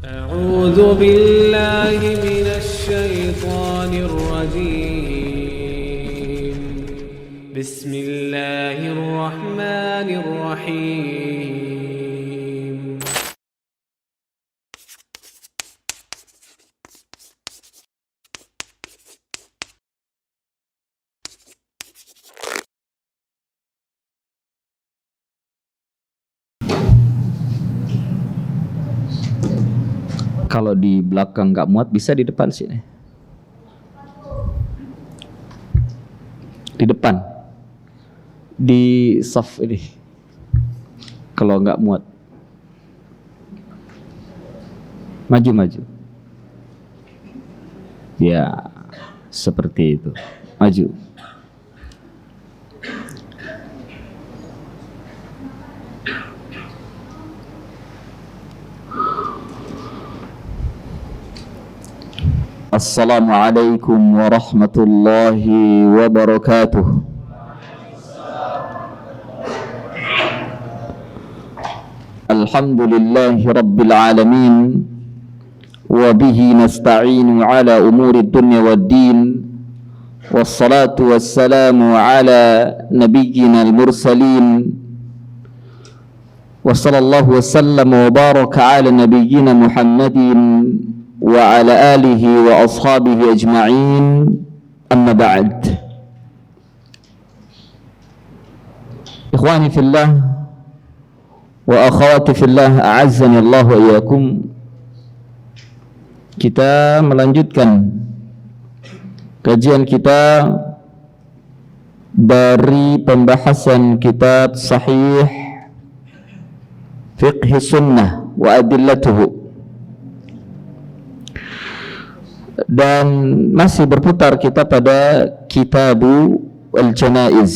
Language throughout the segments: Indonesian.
أعوذ بالله من الشيطان الرجيم بسم الله الرحمن الرحيم Kalau di belakang nggak muat bisa di depan sini. Di depan. Di saf ini. Kalau nggak muat. Maju. Ya, seperti itu. Maju. Assalamualaikum warahmatullahi wabarakatuh. Alhamdulillahi rabbil alamin. Wabihi nasta'inu ala umuri dunya waddin. Wassalatu wassalamu ala nabiyyina al-mursalin. Wa sallallahu wasallam wa baraka ala nabiyyina Muhammadin wa ala alihi wa ashabihi ajma'in, amma ba'd. Ikhwani fillah wa akhawati fillah, a'azzani Allah wa iyyakum. Kita melanjutkan kajian kita dari pembahasan kitab Sahih Fiqh Sunnah wa Adillatuhu, dan masih berputar kita pada Kitabu Al-Janaiz.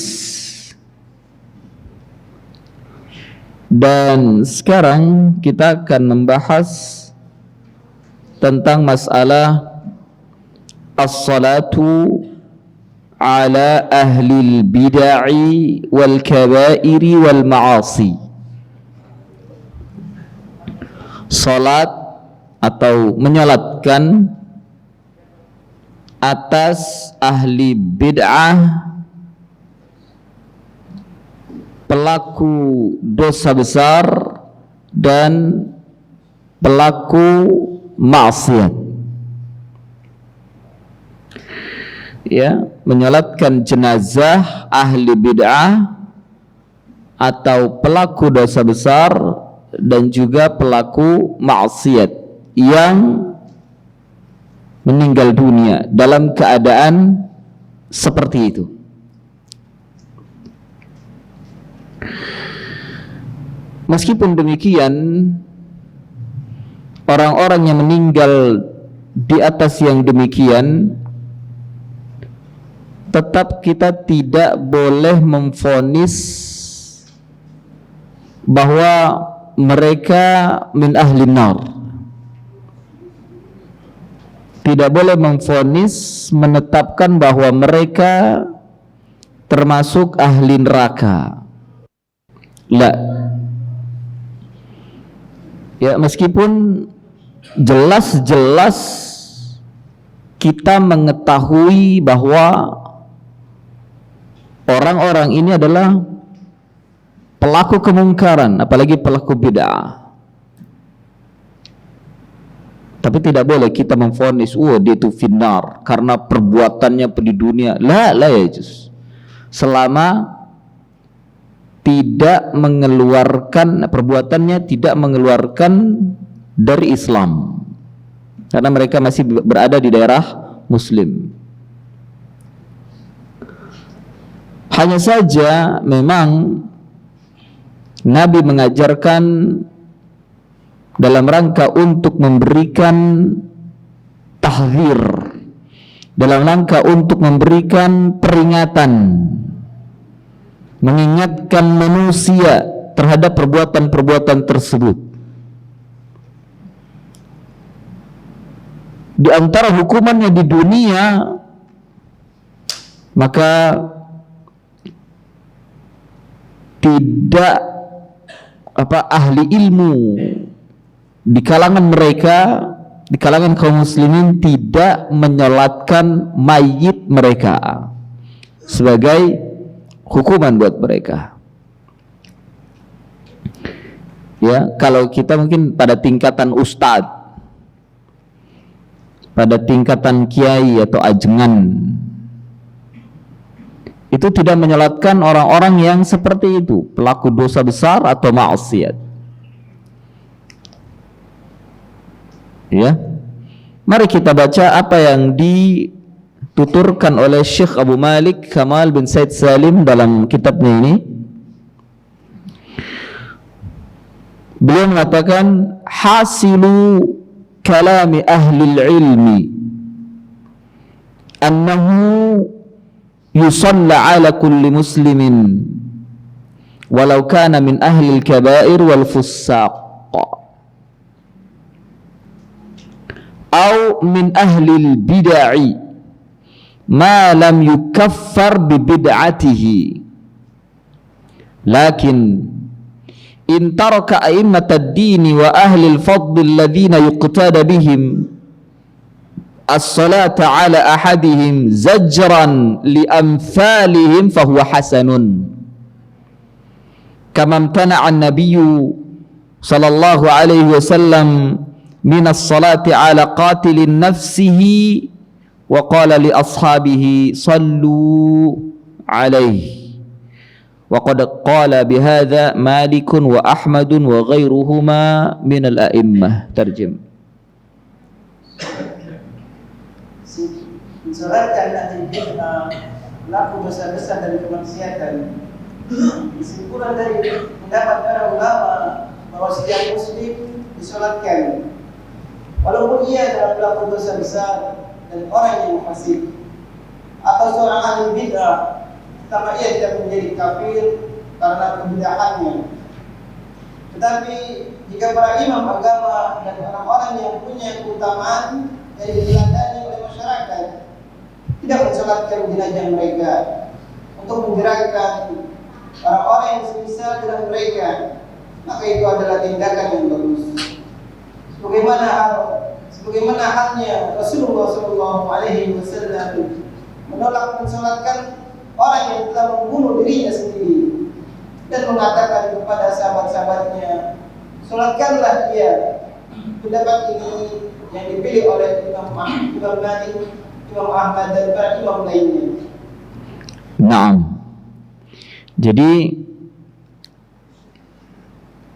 Dan sekarang kita akan membahas tentang masalah as-salatu ala ahli al-bid'ah wal kaba'ir wal ma'asi. Salat atau menyalatkan atas ahli bid'ah, pelaku dosa besar dan pelaku maksiat. Ya, menyalatkan jenazah ahli bid'ah atau pelaku dosa besar dan juga pelaku maksiat yang meninggal dunia dalam keadaan seperti itu. Meskipun demikian, orang-orang yang meninggal di atas yang demikian, tetap kita tidak boleh memvonis bahwa mereka min ahli nar. Tidak boleh memvonis, menetapkan bahwa mereka termasuk ahli neraka. La. Ya, meskipun jelas-jelas kita mengetahui bahwa orang-orang ini adalah pelaku kemungkaran, apalagi pelaku bid'ah. Tapi tidak boleh kita memvonis, dia itu finnar karena perbuatannya di dunia. La ya juz. Selama tidak mengeluarkan perbuatannya, tidak mengeluarkan dari Islam, karena mereka masih berada di daerah Muslim. Hanya saja memang Nabi mengajarkan dalam rangka untuk memberikan tahzir, dalam rangka untuk memberikan peringatan, mengingatkan manusia terhadap perbuatan-perbuatan tersebut. Di antara hukumannya di dunia, maka tidak ahli ilmu di kalangan mereka, di kalangan kaum muslimin tidak menyolatkan mayit mereka sebagai hukuman buat mereka. Ya, kalau kita mungkin pada tingkatan ustadz, pada tingkatan kiai atau ajengan, itu tidak menyolatkan orang-orang yang seperti itu, pelaku dosa besar atau maksiat. Ya, mari kita baca apa yang dituturkan oleh Syekh Abu Malik Kamal bin Said Salim dalam kitabnya ini. Beliau mengatakan, hasilu kalami ahli ilmi annahu yusalla ala kulli muslimin walau kana min ahli al-kabair wal fussaq aw min ahli al-bid'i ma lam yukaffar bi bid'atihi, lakin in taraka a'immat ad-din wa ahli al-fadl alladhina yuqtada bihim as-salata ala ahadihim zajran li amthalihim fahuwa hasanun kama imtana'a an-nabiyyu sallallahu alaihi wasallam min as-salati ala qatilin nafsihi wa qala li ashabihi sallu alaihi. وقد قال بهذا مالك وأحمد وغيرهما من الأئمة. ترجم. Mensolatkan ahli bid'ah, pelaku dosa-dosa dan kemaksiatan. Kesimpulan dari pendapat para ulama bahwa setiap muslim disolatkan, walaupun ia adalah pelaku dosa besar dan orang yang fasik, atau seorang ahli bid'ah, pertama ia tidak menjadi kafir karena kebid'ahannya. Tetapi jika para imam agama dan orang-orang yang punya keutamaan yang diteladani oleh masyarakat tidak mensolatkan jenazah mereka untuk menggerakkan orang-orang yang semisal dengan mereka, maka itu adalah tindakan yang bagus. Sebagaimana halnya Rasulullah SAW menolak mensolatkan orang yang telah membunuh dirinya sendiri dan mengatakan kepada sahabat-sahabatnya, solatkanlah dia. Pendapat ini yang dipilih oleh Imam Malik, Imam Ahmad dan para imam lainnya. Naam. Jadi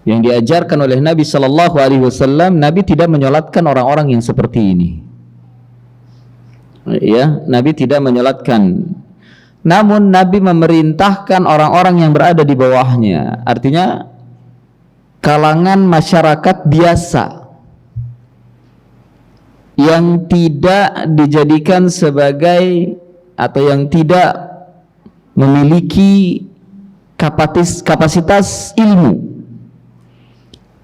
yang diajarkan oleh Nabi Sallallahu Alaihi Wasallam, Nabi tidak menyolatkan orang-orang yang seperti ini. Ya, Nabi tidak menyolatkan. Namun Nabi memerintahkan orang-orang yang berada di bawahnya, artinya kalangan masyarakat biasa yang tidak dijadikan sebagai atau yang tidak memiliki kapasitas ilmu.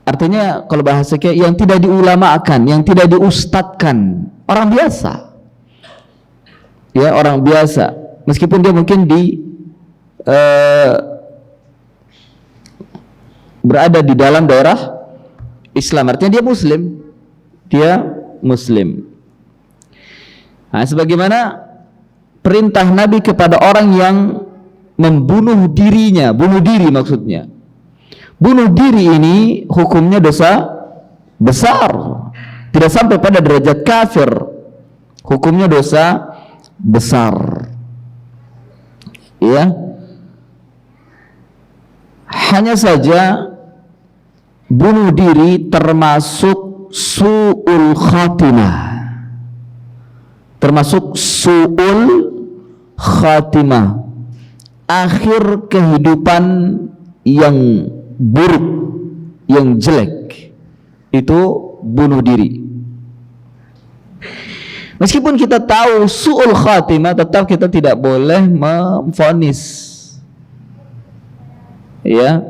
Artinya kalau bahasa kayak yang tidak diulamakan, yang tidak diustadkan, orang biasa. Ya, orang biasa. Meskipun dia mungkin berada di dalam daerah Islam, artinya dia Muslim. Nah, sebagaimana perintah Nabi kepada orang yang membunuh dirinya, bunuh diri maksudnya. Bunuh diri ini hukumnya dosa besar, tidak sampai pada derajat kafir. Hukumnya dosa besar. Ya, hanya saja bunuh diri termasuk su'ul khatimah, akhir kehidupan yang buruk, yang jelek, itu bunuh diri. Meskipun kita tahu su'ul khatimah, tetap kita tidak boleh memvonis, ya,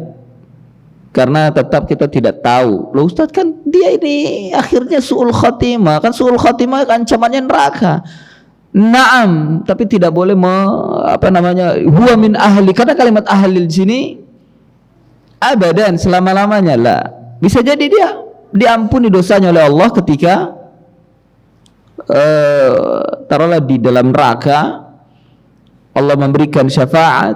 karena tetap kita tidak tahu. Loh Ustaz, kan dia ini akhirnya su'ul khatimah, kan su'ul khatimah ancamannya neraka. Naam, tapi tidak boleh huwa min ahli, karena kalimat ahli di sini abadan, selama-lamanya lah. Bisa jadi dia diampuni dosanya oleh Allah ketika taruhlah di dalam neraka, Allah memberikan syafaat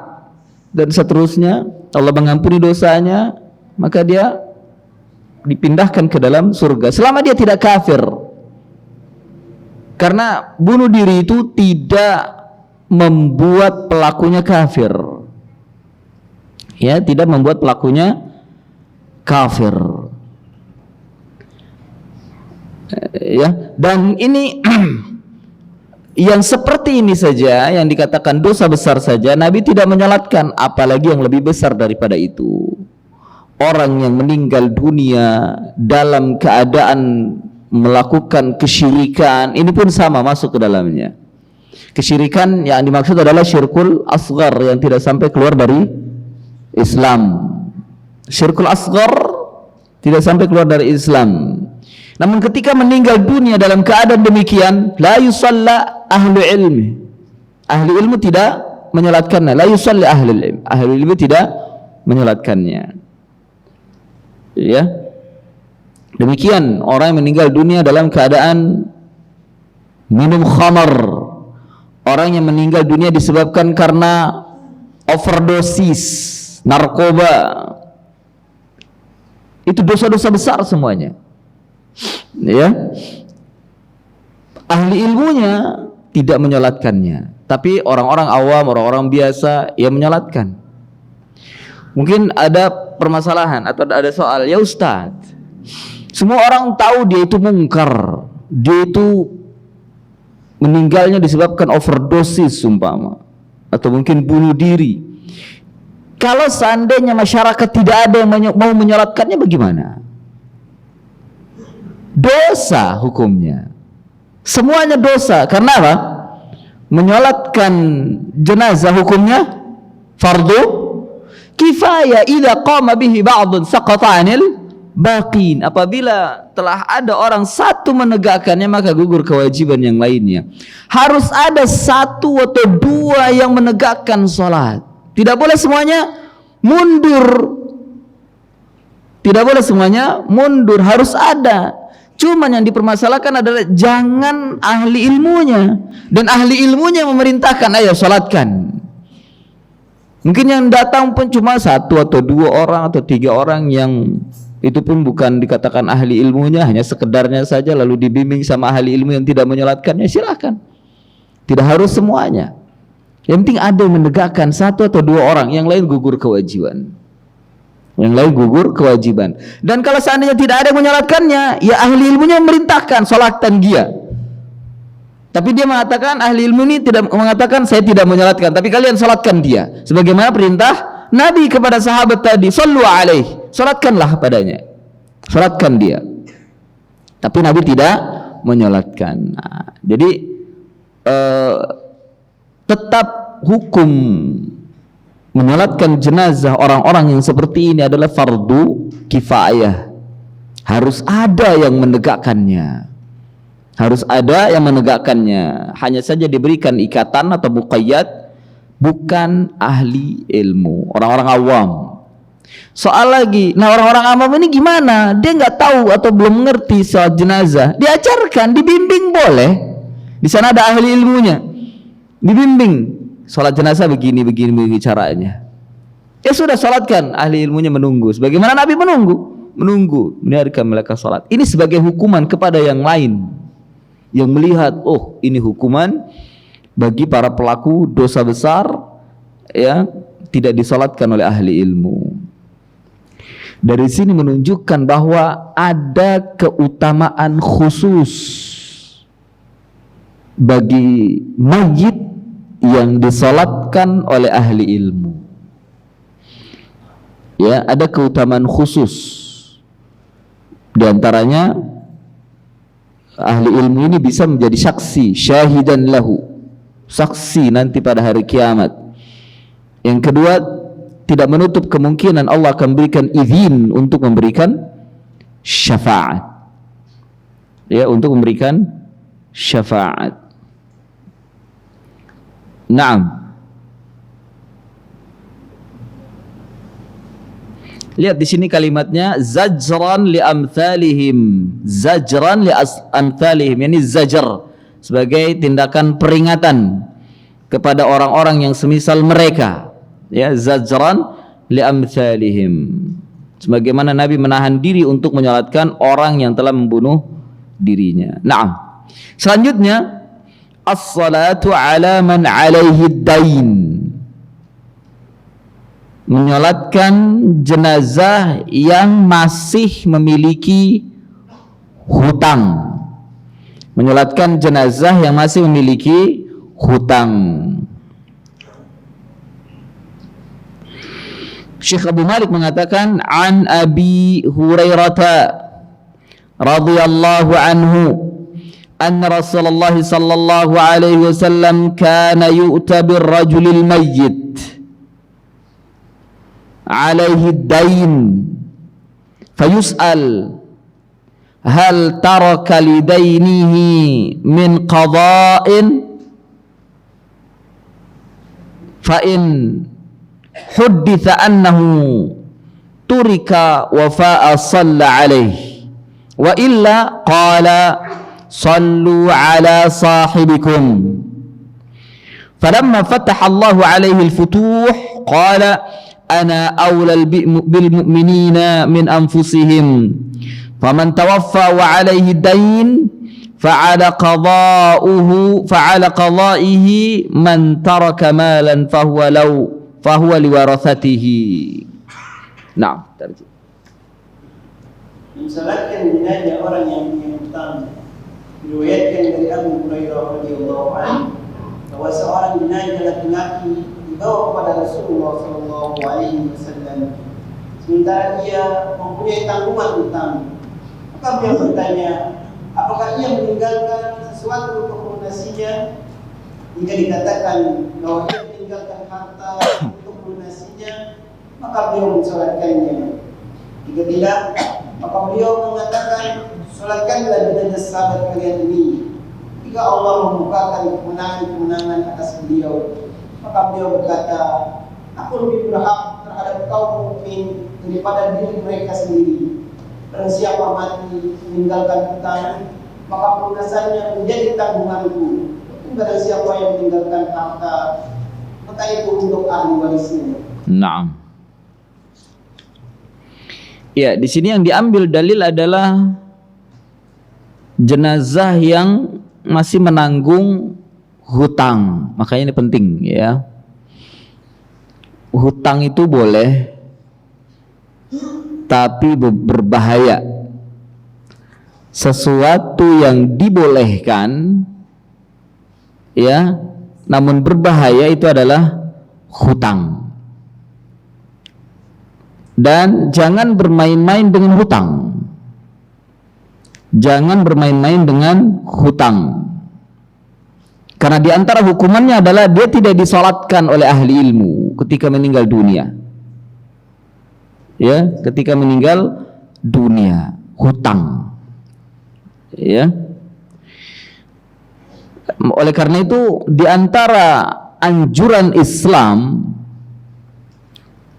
dan seterusnya, Allah mengampuni dosanya, maka dia dipindahkan ke dalam surga selama dia tidak kafir. Karena bunuh diri itu tidak membuat pelakunya kafir. Ya, tidak membuat pelakunya kafir. Ya, dan ini yang seperti ini saja, yang dikatakan dosa besar saja, Nabi tidak menyolatkan, apalagi yang lebih besar daripada itu. Orang yang meninggal dunia dalam keadaan melakukan kesyirikan, ini pun sama masuk ke dalamnya. Kesyirikan yang dimaksud adalah syirkul asghar, yang tidak sampai keluar dari Islam. Syirkul asghar tidak sampai keluar dari Islam. Namun ketika meninggal dunia dalam keadaan demikian, la yusalla ahlu ilmi. Ahli ilmu tidak menyolatkannya. La yusalli ahli ilmi. Ahli ilmu tidak menyolatkannya. Ya. Demikian orang yang meninggal dunia dalam keadaan minum khamar, orang yang meninggal dunia disebabkan karena overdosis narkoba, itu dosa-dosa besar semuanya. Ya, ahli ilmunya tidak menyolatkannya, tapi orang-orang awam, orang-orang biasa yang menyolatkan. Mungkin ada permasalahan atau ada soal, ya Ustadz, semua orang tahu dia itu mungkar, dia itu meninggalnya disebabkan overdosis umpama, atau mungkin bunuh diri. Kalau seandainya masyarakat tidak ada yang mau menyolatkannya, bagaimana? Dosa hukumnya, semuanya dosa. Karena apa? Menyolatkan jenazah hukumnya fardu kifayah. Idza qama bihi ba'dun saqata 'anil baqin. Apabila telah ada orang satu menegakkannya, maka gugur kewajiban yang lainnya. Harus ada satu atau dua yang menegakkan salat. Tidak boleh semuanya mundur. Tidak boleh semuanya mundur, harus ada. Cuman yang dipermasalahkan adalah jangan ahli ilmunya, dan ahli ilmunya memerintahkan, ayo salatkan. Mungkin yang datang pun cuma satu atau dua orang atau tiga orang, yang itu pun bukan dikatakan ahli ilmunya, hanya sekedarnya saja, lalu dibimbing sama ahli ilmu yang tidak menyolatkannya, silakan. Tidak harus semuanya. Yang penting ada yang menegakkan satu atau dua orang, yang lain gugur kewajiban. Yang lain gugur kewajiban. Dan kalau seandainya tidak ada yang menyolatkannya, ya ahli ilmunya memerintahkan solatkan dia. Tapi dia mengatakan, ahli ilmu ini tidak mengatakan saya tidak menyolatkan, tapi kalian solatkan dia. Sebagaimana perintah Nabi kepada sahabat tadi, sallu alaih, solatkanlah padanya, solatkan dia. Tapi Nabi tidak menyolatkan. Nah, jadi tetap hukum menyolatkan jenazah orang-orang yang seperti ini adalah fardu kifayah. Harus ada yang menegakkannya. Harus ada yang menegakkannya. Hanya saja diberikan ikatan atau muqayyad, bukan ahli ilmu, orang-orang awam. Soal lagi, nah orang-orang awam ini gimana? Dia nggak tahu atau belum mengerti soal jenazah. Diajarkan, dibimbing boleh. Di sana ada ahli ilmunya, dibimbing. Salat jenazah begini caranya. Ya sudah, salatkan, ahli ilmunya menunggu. Sebagaimana Nabi menunggu, mendengarkan mereka salat. Ini sebagai hukuman kepada yang lain yang melihat, oh ini hukuman bagi para pelaku dosa besar, ya, tidak disalatkan oleh ahli ilmu. Dari sini menunjukkan bahwa ada keutamaan khusus bagi mayit yang disolatkan oleh ahli ilmu. Ya, ada keutamaan khusus. Di antaranya ahli ilmu ini bisa menjadi saksi, syahidan lahu, saksi nanti pada hari kiamat. Yang kedua, tidak menutup kemungkinan Allah akan berikan izin untuk memberikan syafaat. Ya, untuk memberikan syafaat. Naam. Lihat di sini kalimatnya zajran li amthalihim. Zajran li amthalihim, yani zajar sebagai tindakan peringatan kepada orang-orang yang semisal mereka. Ya, zajran li amthalihim. Sebagaimana Nabi menahan diri untuk menyolatkan orang yang telah membunuh dirinya. Naam. Selanjutnya, as-salatu ala man alaihi dain. Menyolatkan jenazah yang masih memiliki hutang. Menyolatkan jenazah yang masih memiliki hutang. Syekh Abu Malik mengatakan, an Abi Hurairah radhiyallahu anhu anna Rasulullah sallallahu alaihi wasallam kana yu'ta birrajulil mayyit alaihi dain fayus'al hal taraka lidainihi min qada'in fa in hudditha annahu turika wafa'a salla alaihi wa illa qala sallu ala sahibikum falamma fataha Allahu alaihi al-futuh qala ana awla bil mu'minina min anfusihim faman tawaffa wa alaihi dain fa'ala qada'ihi man taraka malan fahuwa liwarathatihi. Nah, terjemah. Mensalatkan jenazah orang yang punya hutang. Diriwayatkan dari Abu Hurairah radhiyallahu anhu bahwa seorang jenazah laki-laki dibawa kepada Rasulullah sallallahu alaihi wasallam sementara dia mempunyai tanggungan hutang. Maka beliau bertanya, apakah ia meninggalkan sesuatu untuk melunasinya? Jika dikatakan bahwa ia meninggalkan harta untuk melunasinya, maka beliau mensolatkannya. Jika tidak, maka beliau mengatakan, solatkanlah jenazah sahabat kalian ini. Jika Allah membukakan kemenangan-kemenangan atas beliau, maka beliau berkata, aku lebih berhak terhadap kaum mukmin daripada diri mereka sendiri. Dan siapa mati meninggalkan hutang, maka pelunasannya menjadi tanggunganku. Dan siapa yang meninggalkan harta, maka itu untuk ahli warisnya. Naam. Ya, di sini yang diambil dalil adalah jenazah yang masih menanggung hutang. Makanya ini penting, ya. Hutang itu boleh, tapi berbahaya. Sesuatu yang dibolehkan, ya, namun berbahaya itu adalah hutang. Dan jangan bermain-main dengan hutang. Jangan bermain-main dengan hutang. Karena di antara hukumannya adalah dia tidak disolatkan oleh ahli ilmu ketika meninggal dunia. Ya, ketika meninggal dunia, hutang. Ya. Oleh karena itu di antara anjuran Islam,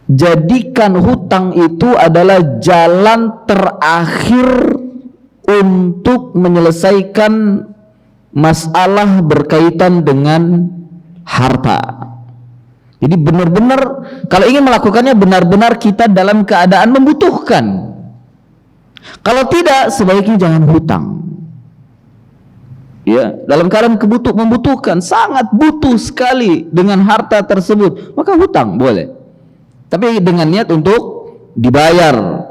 jadikan hutang itu adalah jalan terakhir untuk menyelesaikan masalah berkaitan dengan harta. Jadi benar-benar kalau ingin melakukannya benar-benar kita dalam keadaan membutuhkan. Kalau tidak, sebaiknya jangan hutang. Ya, dalam keadaan membutuhkan, sangat butuh sekali dengan harta tersebut, maka hutang boleh. Tapi dengan niat untuk dibayar.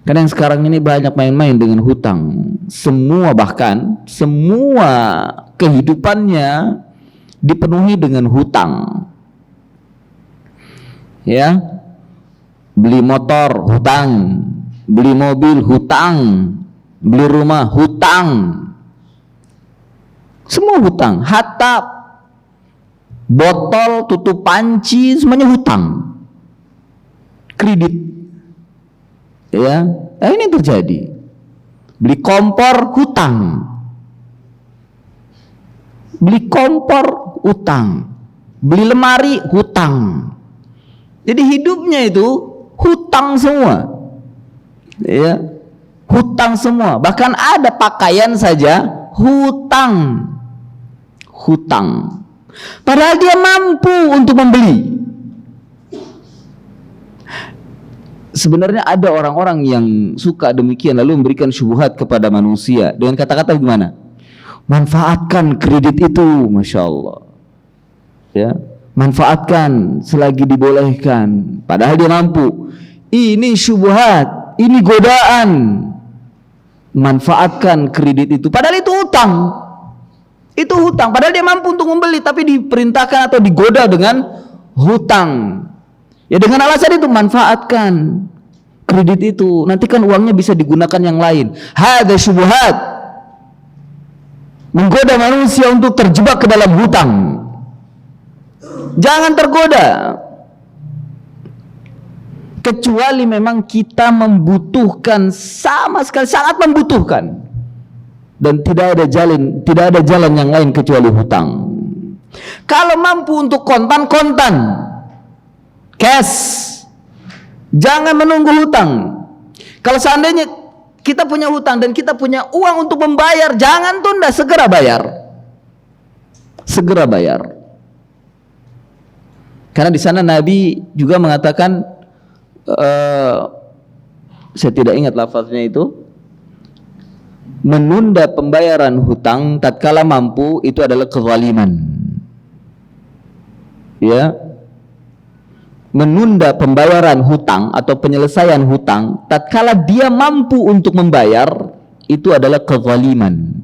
Karena yang sekarang ini banyak main-main dengan hutang. Bahkan semua kehidupannya dipenuhi dengan hutang. Ya, beli motor hutang, beli mobil hutang, beli rumah hutang, semua hutang. Hatap, botol, tutup panci, semuanya hutang. Kredit, ya, ini terjadi. Beli kompor hutang, beli kompor hutang, beli lemari hutang. Jadi hidupnya itu hutang semua. Ya, hutang semua. Bahkan ada pakaian saja hutang. Hutang. Padahal dia mampu untuk membeli. Sebenarnya ada orang-orang yang suka demikian lalu memberikan syubhat kepada manusia dengan kata-kata gimana? Manfaatkan kredit itu, Masya Allah. Ya, manfaatkan selagi dibolehkan. Padahal dia mampu. Ini syubhat, ini godaan. Manfaatkan kredit itu. Padahal itu hutang. Itu hutang. Padahal dia mampu untuk membeli, tapi diperintahkan atau digoda dengan hutang. Ya dengan alasan itu manfaatkan kredit itu. Nanti kan uangnya bisa digunakan yang lain. Hadza syubhat. Menggoda manusia untuk terjebak ke dalam hutang. Jangan tergoda. Kecuali memang kita membutuhkan, sama sekali sangat membutuhkan. Dan tidak ada jalan yang lain kecuali hutang. Kalau mampu untuk kontan, cash. Jangan menunggu hutang. Kalau seandainya kita punya hutang dan kita punya uang untuk membayar, jangan tunda, segera bayar. Segera bayar. Karena di sana Nabi juga mengatakan, saya tidak ingat lafaznya itu, menunda pembayaran hutang tatkala mampu itu adalah kezaliman. Ya. Menunda pembayaran hutang atau penyelesaian hutang tatkala dia mampu untuk membayar itu adalah kezaliman.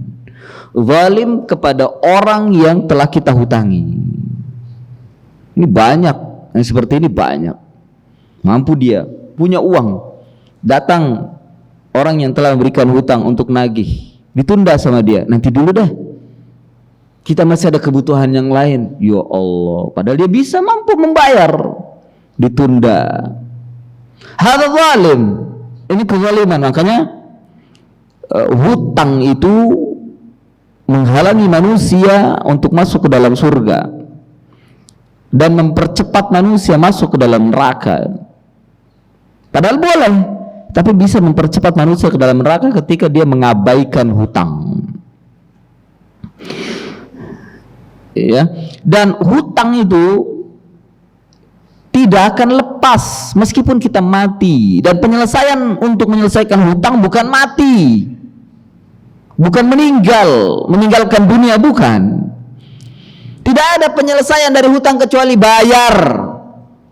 Zalim kepada orang yang telah kita hutangi. Ini banyak, yang seperti ini banyak. Mampu dia, punya uang, datang orang yang telah memberikan hutang untuk nagih, ditunda sama dia, nanti dulu dah, kita masih ada kebutuhan yang lain. Ya Allah, padahal dia bisa mampu membayar, ditunda. Hadza zalim. Ini kezaliman. Makanya hutang itu menghalangi manusia untuk masuk ke dalam surga dan mempercepat manusia masuk ke dalam neraka. Padahal boleh, tapi bisa mempercepat manusia ke dalam neraka ketika dia mengabaikan hutang. Ya, dan hutang itu tidak akan lepas meskipun kita mati, dan penyelesaian untuk menyelesaikan hutang bukan mati, bukan meninggalkan dunia, bukan. Tidak ada penyelesaian dari hutang kecuali bayar.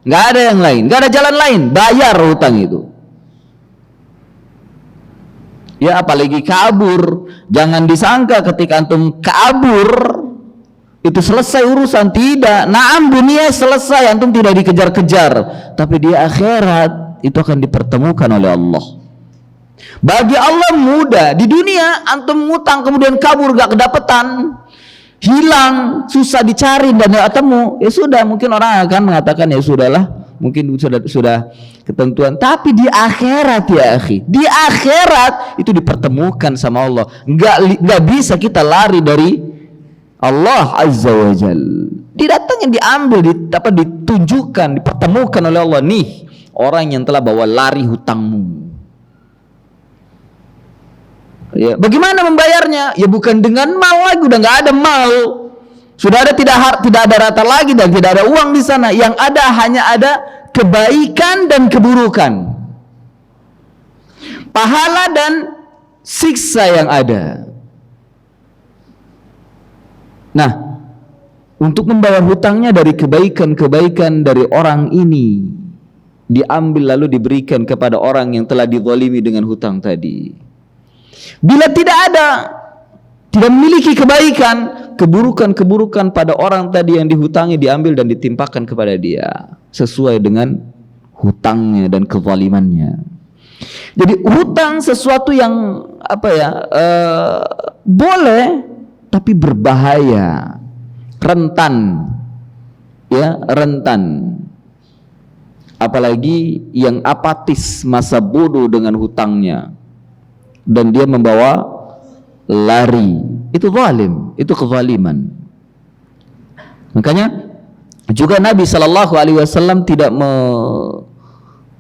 Nggak ada yang lain, nggak ada jalan lain, bayar hutang itu. Ya, apalagi kabur. Jangan disangka ketika antum kabur itu selesai urusan. Tidak. Naam, dunia selesai, antum tidak dikejar-kejar, tapi di akhirat itu akan dipertemukan oleh Allah. Bagi Allah mudah. Di dunia antum ngutang kemudian kabur, gak kedapetan, hilang, susah dicari dan gak ketemu, ya sudah, mungkin orang akan mengatakan ya sudahlah, mungkin sudah ketentuan. Tapi di akhirat ya akhi, di akhirat itu dipertemukan sama Allah. Nggak bisa kita lari dari Allah Azza wa Jal. Didatangin, diambil, ditunjukkan, dipertemukan oleh Allah. Nih orang yang telah bawa lari hutangmu. Ya, bagaimana membayarnya? Ya bukan dengan mal lagi, udah nggak ada mal. Sudah ada tidak ada rata lagi dan tidak ada uang di sana. Yang ada hanya ada kebaikan dan keburukan, pahala dan siksa yang ada. Nah, untuk membayar hutangnya dari kebaikan-kebaikan dari orang ini diambil lalu diberikan kepada orang yang telah dizalimi dengan hutang tadi. Bila tidak memiliki kebaikan, keburukan-keburukan pada orang tadi yang dihutangi diambil dan ditimpakan kepada dia sesuai dengan hutangnya dan kezalimannya. Jadi hutang sesuatu yang boleh tapi berbahaya, rentan, ya, rentan. Apalagi yang apatis, masa bodoh dengan hutangnya dan dia membawa lari, itu zalim, itu kezaliman. Makanya juga Nabi SAW tidak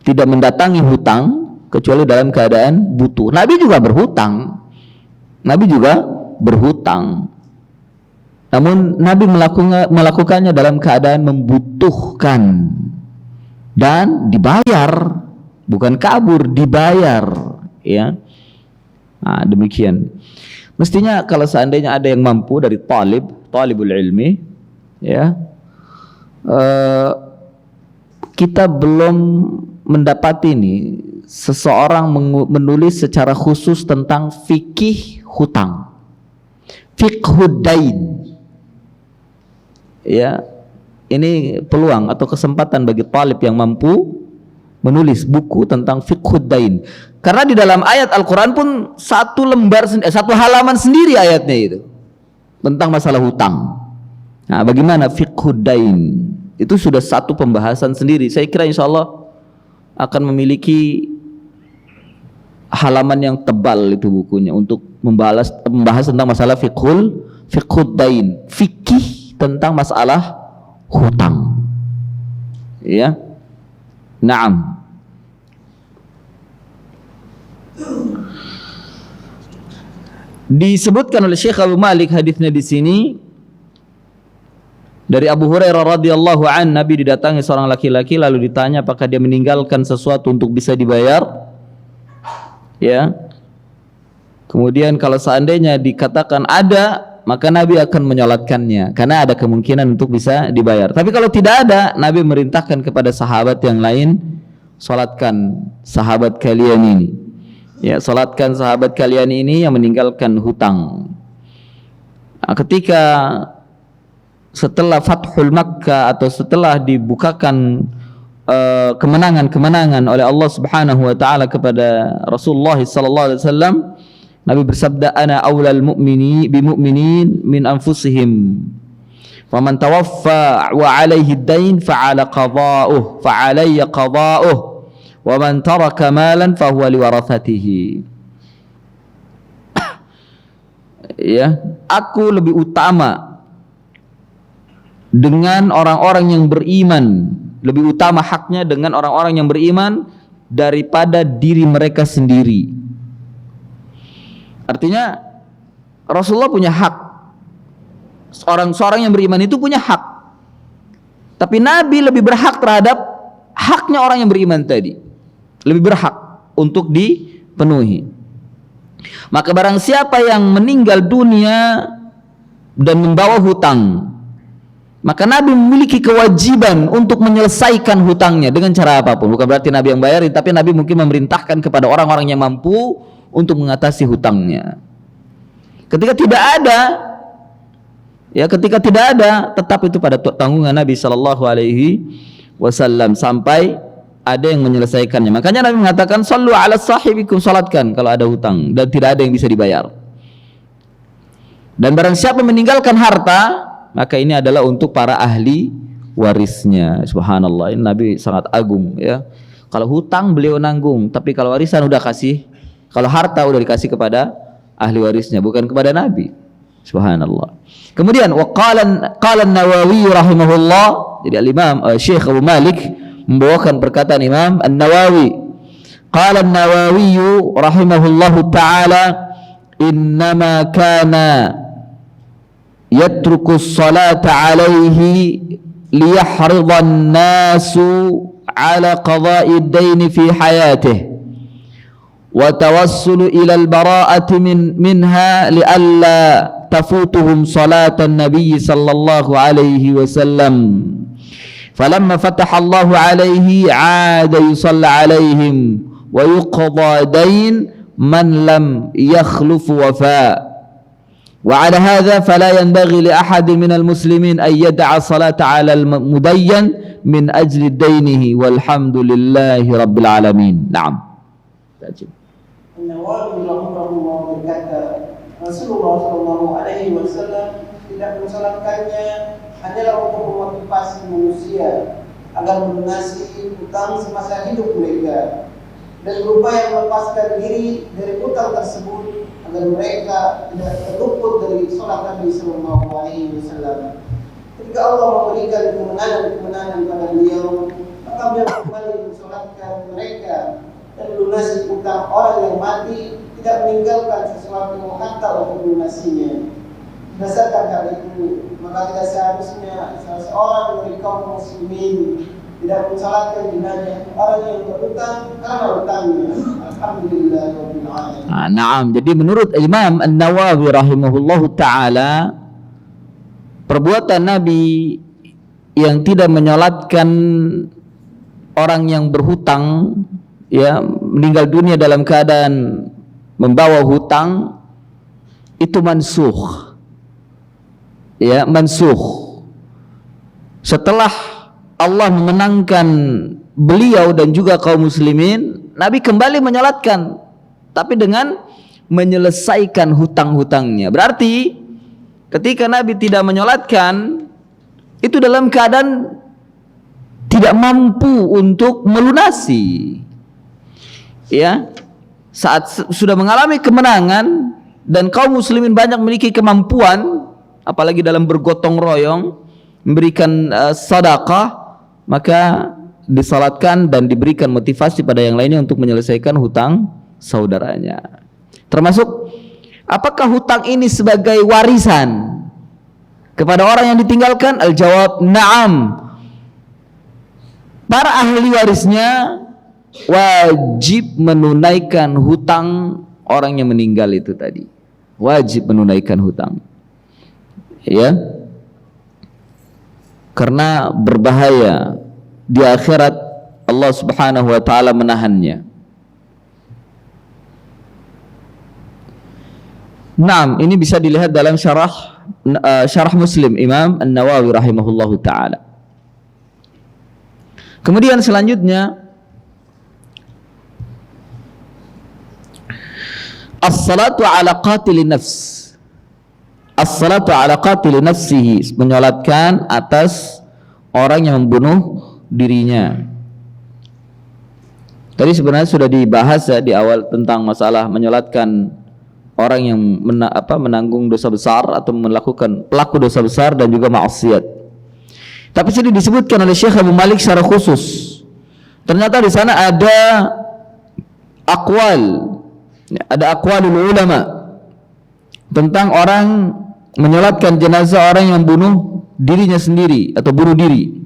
tidak mendatangi hutang kecuali dalam keadaan butuh. Nabi juga berhutang. Namun Nabi melakukannya dalam keadaan membutuhkan dan dibayar, bukan kabur, dibayar, ya. Nah, demikian. Mestinya kalau seandainya ada yang mampu dari talibul ilmi, ya, kita belum mendapati ini seseorang menulis secara khusus tentang fikih hutang, fiqhud dain. Ya, ini peluang atau kesempatan bagi talib yang mampu menulis buku tentang fiqhud dain. Karena di dalam ayat Al-Quran pun satu halaman sendiri ayatnya itu tentang masalah hutang. Nah, bagaimana fiqhud dain? Itu sudah satu pembahasan sendiri. Saya kira insya Allah akan memiliki halaman yang tebal itu bukunya untuk membahas tentang masalah fiqhud dain, fikih tentang masalah hutang. Ya. Naam. Disebutkan oleh Syekh Abu Malik hadisnya di sini dari Abu Hurairah radhiyallahu an, Nabi didatangi seorang laki-laki lalu ditanya apakah dia meninggalkan sesuatu untuk bisa dibayar. Ya. Kemudian kalau seandainya dikatakan ada, maka Nabi akan menyolatkannya karena ada kemungkinan untuk bisa dibayar. Tapi kalau tidak ada, Nabi merintahkan kepada sahabat yang lain, solatkan sahabat kalian ini. Ya, solatkan sahabat kalian ini yang meninggalkan hutang. Nah, ketika setelah Fathul Makkah atau setelah dibukakan kemenangan-kemenangan oleh Allah Subhanahu wa taala kepada Rasulullah sallallahu alaihi wasallam, Nabi bersabda, ana aulal mu'minin min anfusihim. Faman tawaffa wa alaihi dain fa'ala qada'uh fa'alayya qada'uh wa man taraka malan fahuwa liwarathatihi. Ya, aku lebih utama dengan orang-orang yang beriman, lebih utama haknya dengan orang-orang yang beriman daripada diri mereka sendiri. Artinya Rasulullah punya hak. Seorang yang beriman itu punya hak. Tapi Nabi lebih berhak terhadap haknya orang yang beriman tadi. Lebih berhak untuk dipenuhi. Maka barang siapa yang meninggal dunia dan membawa hutang, maka Nabi memiliki kewajiban untuk menyelesaikan hutangnya dengan cara apapun. Bukan berarti Nabi yang bayarin, tapi Nabi mungkin memerintahkan kepada orang-orang yang mampu untuk mengatasi hutangnya. Ketika tidak ada, tetap itu pada tanggungan Nabi sallallahu alaihi wasallam sampai ada yang menyelesaikannya. Makanya Nabi mengatakan sallu ala sahibikum, salatkan kalau ada hutang dan tidak ada yang bisa dibayar. Dan barang siapa meninggalkan harta, maka ini adalah untuk para ahli warisnya. Subhanallah, ini Nabi sangat agung, ya. Kalau hutang beliau nanggung, tapi kalau warisan udah kasih, kalau harta udah dikasih kepada ahli warisnya, bukan kepada Nabi. Subhanallah. Kemudian qala an-Nawawi rahimahullah, jadi al-Imam Syekh Abu Malik membawakan perkataan Imam An-Nawawi. Qala an-Nawawi rahimahullahu taala, innama kana yatruku as-salata alaihi liyahridha an-nasu ala qada'i ad-dayn fi hayatihi wa tawassulu ila al-bara'ati minha li'alla tafutuhum salatan nabiy sallallahu alaihi wasallam. Falamma fataha Allahu alaihi 'ada yusalla alaihim wa yuqda dayn man lam yakhluf wafa. Wa 'ala hadha fala yanbaghi li ahadin minal muslimin an yad'a salata 'ala al-mudayyan min ajli daynihi walhamdulillahi rabbil alamin. Naam. An-Nawawi rahimahullah berkata, Rasulullah sallallahu alaihi wasallam tidak mensalatkannya hanyalah untuk memotivasi manusia agar melunasi hutang semasa hidup mereka dan berupaya melepaskan diri dari hutang tersebut agar mereka tidak terluput dari salat Nabi sallallahu alaihi wasallam. Ketika Allah memberikan kemenangan pada beliau, maka kamu yang kembali mensolatkan mereka dan melunasi utang orang yang mati, tidak meninggalkan sesuatu hatta untuk melunasinya. Berdasarkan hal itu, maka tidak seharusnya salah seorang dari kaum muslimin tidak mensolatkan jenazah orang yang berutang karena utangnya. Alhamdulillah rabbil alamin. Naam. Jadi menurut Imam An-Nawawi rahimahullahu taala, perbuatan Nabi yang tidak menyolatkan orang yang berhutang, ya, meninggal dunia dalam keadaan membawa hutang, itu mansukh. Ya, mansukh. Setelah Allah memenangkan beliau dan juga kaum muslimin, Nabi kembali menyolatkan, tapi dengan menyelesaikan hutang-hutangnya. Berarti ketika Nabi tidak menyolatkan, itu dalam keadaan tidak mampu untuk melunasi. Ya, saat sudah mengalami kemenangan dan kaum muslimin banyak memiliki kemampuan, apalagi dalam bergotong royong memberikan sedekah, maka disalatkan dan diberikan motivasi pada yang lainnya untuk menyelesaikan hutang saudaranya. Termasuk apakah hutang ini sebagai warisan kepada orang yang ditinggalkan? Al-jawab na'am. Para ahli warisnya wajib menunaikan hutang orang yang meninggal itu tadi. Wajib menunaikan hutang. Ya. Karena berbahaya di akhirat, Allah Subhanahu wa taala menahannya. Naam, ini bisa dilihat dalam syarah Muslim Imam An-Nawawi rahimahullahu taala. Kemudian selanjutnya, as-salatu ala qatil nafs. As-salatu ala qatil nafsihi, menyolatkan atas orang yang membunuh dirinya. Tadi sebenarnya sudah dibahas ya di awal tentang masalah menyolatkan orang yang menanggung dosa besar atau melakukan pelaku dosa besar dan juga maksiat. Tapi sini disebutkan oleh Syekh Abu Malik secara khusus. Ternyata di sana ada aqwalul ulama tentang orang menyolatkan jenazah orang yang bunuh dirinya sendiri atau bunuh diri.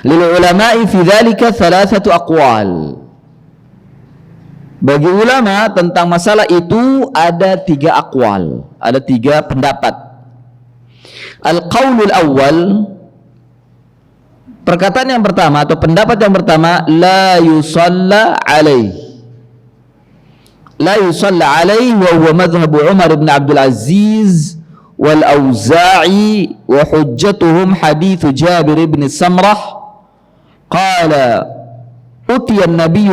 Lil ulama'i fi dzalika thalathatu aqwal. Bagi ulama tentang masalah itu ada 3 aqwal, ada 3 pendapat. Al-qaulul awwal, perkataan yang pertama atau pendapat yang pertama, la yusalla alaihi. La yusalla alaihi wa huwa madhhab Umar bin Abdul Aziz wal Auza'i wa hujjatuhum hadits Jabir bin Samrah qala utiya an-nabiy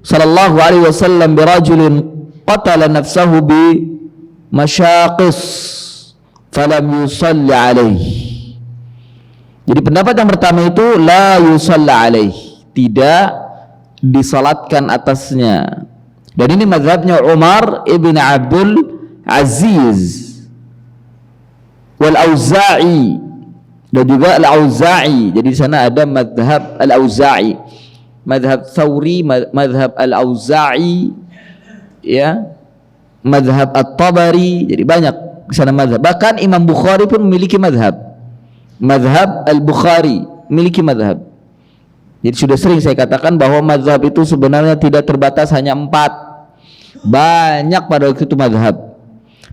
sallallahu alaihi wasallam bi rajulin qatala nafsahu bi mashaqis falam yusalli alaihi. Jadi pendapat yang pertama itu la yusalla alaihi, tidak disalatkan atasnya. Dan ini mazhabnya Umar ibn Abdul Aziz wal Auza'i dan juga Al-Auza'i. Jadi di sana ada mazhab Al-Auza'i, mazhab Thawri, mazhab Al-Auza'i, ya, mazhab At-Tabari. Jadi banyak di sana mazhab. Bahkan Imam Bukhari pun memiliki mazhab. Mazhab Al-Bukhari memiliki mazhab. Jadi sudah sering saya katakan bahwa mazhab itu sebenarnya tidak terbatas hanya 4. Banyak pada waktu itu mazhab.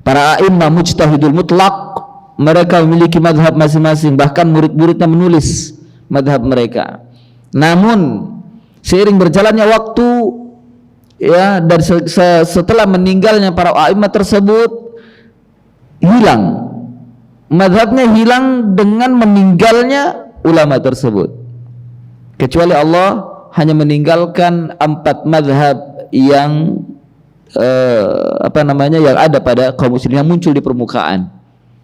Para a'imah mujtahidul mutlaq, mereka memiliki mazhab masing-masing, bahkan murid-muridnya menulis mazhab mereka. Namun seiring berjalannya waktu, ya, dan setelah meninggalnya para a'imah tersebut, hilang mazhabnya, hilang dengan meninggalnya ulama tersebut. Kecuali Allah hanya meninggalkan 4 mazhab yang yang ada pada kaum muslimin yang muncul di permukaan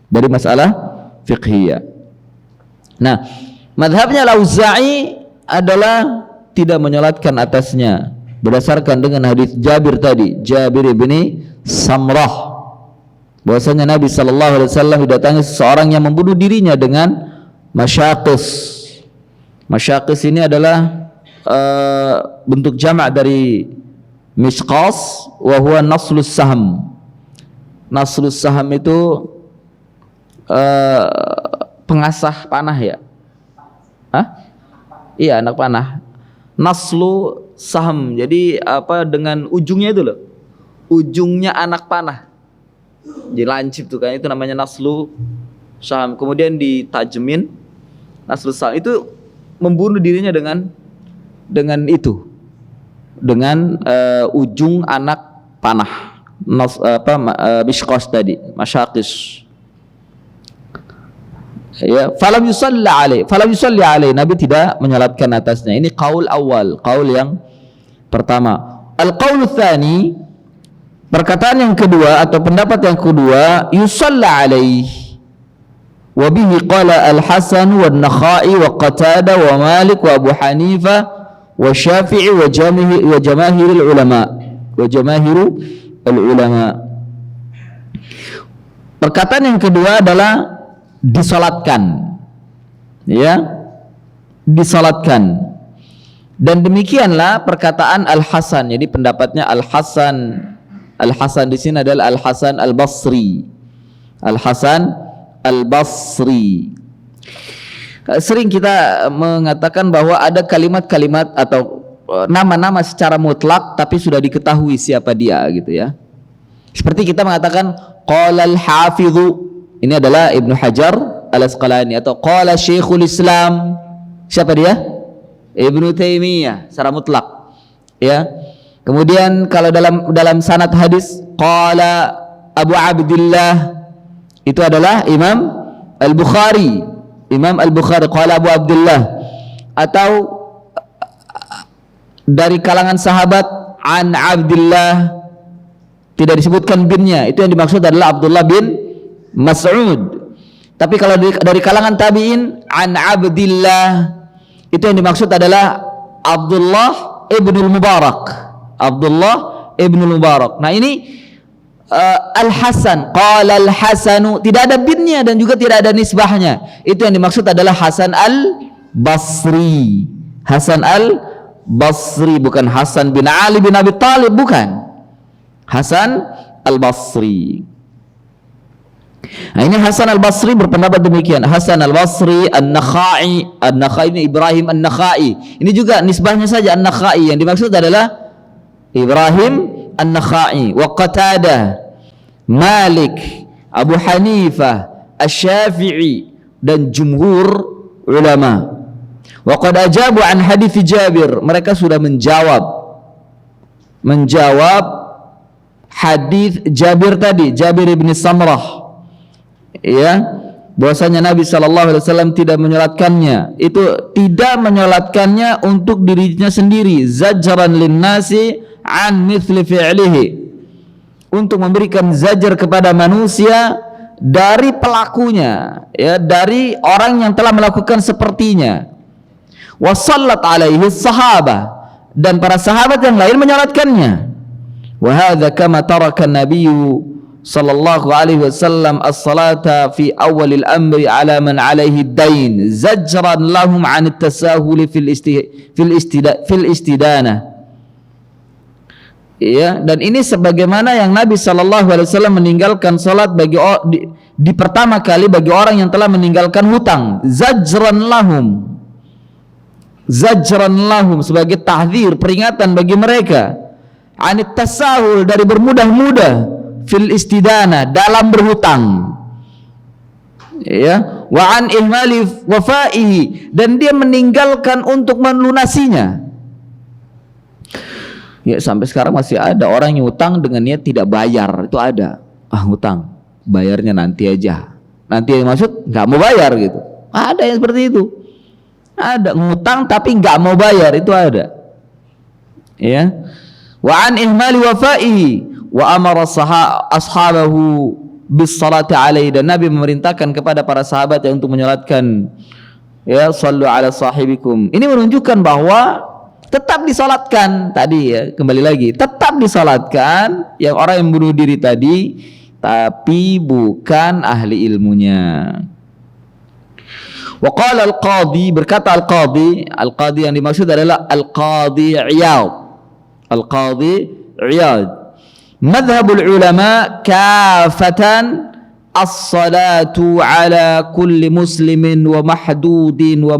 dari masalah fiqhiyah. Nah, mazhabnya Al-Auza'i adalah tidak menyolatkan atasnya berdasarkan dengan hadis Jabir tadi, Jabir bin Samrah, bahwasanya Nabi sallallahu alaihi wasallam didatangi seseorang yang membunuh dirinya dengan masyaqis. Masyaqis ini adalah bentuk jamak dari misqas, wa huwa naslus saham. Naslus saham itu pengasah panah ya? Iya, anak panah. Naslu saham. Jadi apa, dengan ujungnya itu loh. Ujungnya anak panah. Jadi lancip tuh kan, itu namanya naslu saham. Kemudian ditajemin naslu saham. Itu membunuh dirinya dengan itu. Dengan ujung anak panah. Mishqas tadi, masyaqis. Ya, falam yusalli alaihi, Nabi tidak menyalatkan atasnya. Ini qaul awal, qaul yang pertama. Al-qaul tsani, perkataan yang kedua atau pendapat yang kedua, yusalla alaihi. Wa bihi qala Al-Hasan wa An-Nakhai wa Qatada wa Malik wa Abu Hanifah wa Syafi'i wa jamaahirul ulama. Perkataan yang kedua adalah disalatkan, ya, disalatkan. Dan demikianlah perkataan Al-Hasan. Jadi pendapatnya Al-Hasan di sini adalah Al-Hasan Al-Basri. Al-Hasan Al-Basri. Sering kita mengatakan bahwa ada kalimat-kalimat atau nama-nama secara mutlak tapi sudah diketahui siapa dia gitu ya. Seperti kita mengatakan qala al-hafidhu, ini adalah Ibnu Hajar Al-Asqalani, atau qala Syekhul Islam, siapa dia? Ibnu Taimiyah secara mutlak, ya. Kemudian kalau dalam sanad hadis qala Abu Abdullah, itu adalah Imam Al-Bukhari, qala Abu Abdullah. Atau dari kalangan sahabat an Abdullah, tidak disebutkan binnya, itu yang dimaksud adalah Abdullah bin Mas'ud. Tapi kalau dari kalangan tabi'in an Abdillah, itu yang dimaksud adalah Abdullah ibnul Mubarak. Nah ini Al-Hasan, qala Al-Hasanu, tidak ada binnya dan juga tidak ada nisbahnya. Itu yang dimaksud adalah Hasan Al-Basri. Bukan Hasan bin Ali bin Abi Thalib, bukan. Hasan Al-Basri. Nah, ini Hasan Al-Basri berpendapat demikian. Hasan Al-Basri, An-Nakhai ini Ibrahim An-Nakhai. Ini juga nisbahnya saja An-Nakhai, yang dimaksud adalah Ibrahim An-Nakhai. Wa Qatada, Malik, Abu Hanifah, Asy-Syafi'i dan jumhur ulama. Wa qad ajabu an hadits Jabir, mereka sudah menjawab hadis Jabir tadi, Jabir bin Samrah, ya, bahwasanya Nabi SAW tidak menyolatkannya. Itu tidak menyolatkannya untuk dirinya sendiri, zajran linnasi an mithli fi'lihi, untuk memberikan zajar kepada manusia dari pelakunya, ya, dari orang yang telah melakukan sepertinya. Wa sallat alaihi sahabah, dan para sahabat yang lain menyolatkannya. Wa hadza kama taraka an-nabiy sallallahu alaihi wasallam as-salata fi awal al-amri ala man alaihi ad-dain zajran lahum 'an at-tasahul fil istidana. Ya, dan ini sebagaimana yang Nabi sallallahu alaihi wasallam meninggalkan salat bagi di pertama kali bagi orang yang telah meninggalkan hutang, zajran lahum sebagai tahdzir, peringatan bagi mereka, 'anit tasahul, dari bermudah-mudah, fil istidana, dalam berhutang, ya, wa an ihmali wafaihi, dan dia meninggalkan untuk melunasinya. Ya, sampai sekarang masih ada orang yang hutang dengan niat tidak bayar. Itu ada, hutang, bayarnya nanti aja, nanti maksud nggak mau bayar gitu. Ada yang seperti itu, ada ngutang tapi nggak mau bayar, itu ada, ya. Wa an ihmali wafaihi wa amara ashabahu bis salati alaihi, dan Nabi memerintahkan kepada para sahabat untuk menyolatkan, ya, sallu ala sahibikum. Ini menunjukkan bahwa tetap disolatkan tadi, ya, kembali lagi tetap disolatkan yang orang yang bunuh diri tadi, tapi bukan ahli ilmunya. Wa qala al-qadhi, berkata al-qadhi yang dimaksud adalah al-qadhi Iyad. Al-qadhi Iyad, madhabul ulama kafatan as-salatu ala kulli muslimin wa mahdudin wa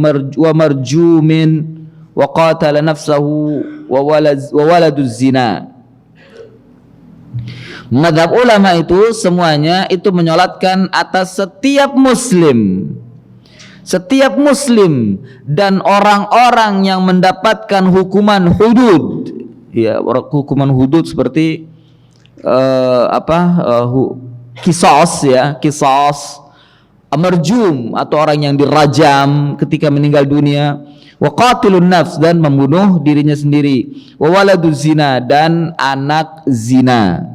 marjumin wa qatala nafsahu wa waladuz zina. Madhab ulama itu semuanya itu menyolatkan atas setiap muslim dan orang-orang yang mendapatkan hukuman hudud, ya, hukuman hudud seperti kisos, ya, kisos, marjum atau orang yang dirajam ketika meninggal dunia, wa qatilun nafs, dan membunuh dirinya sendiri, wa waladuz zina, dan anak zina,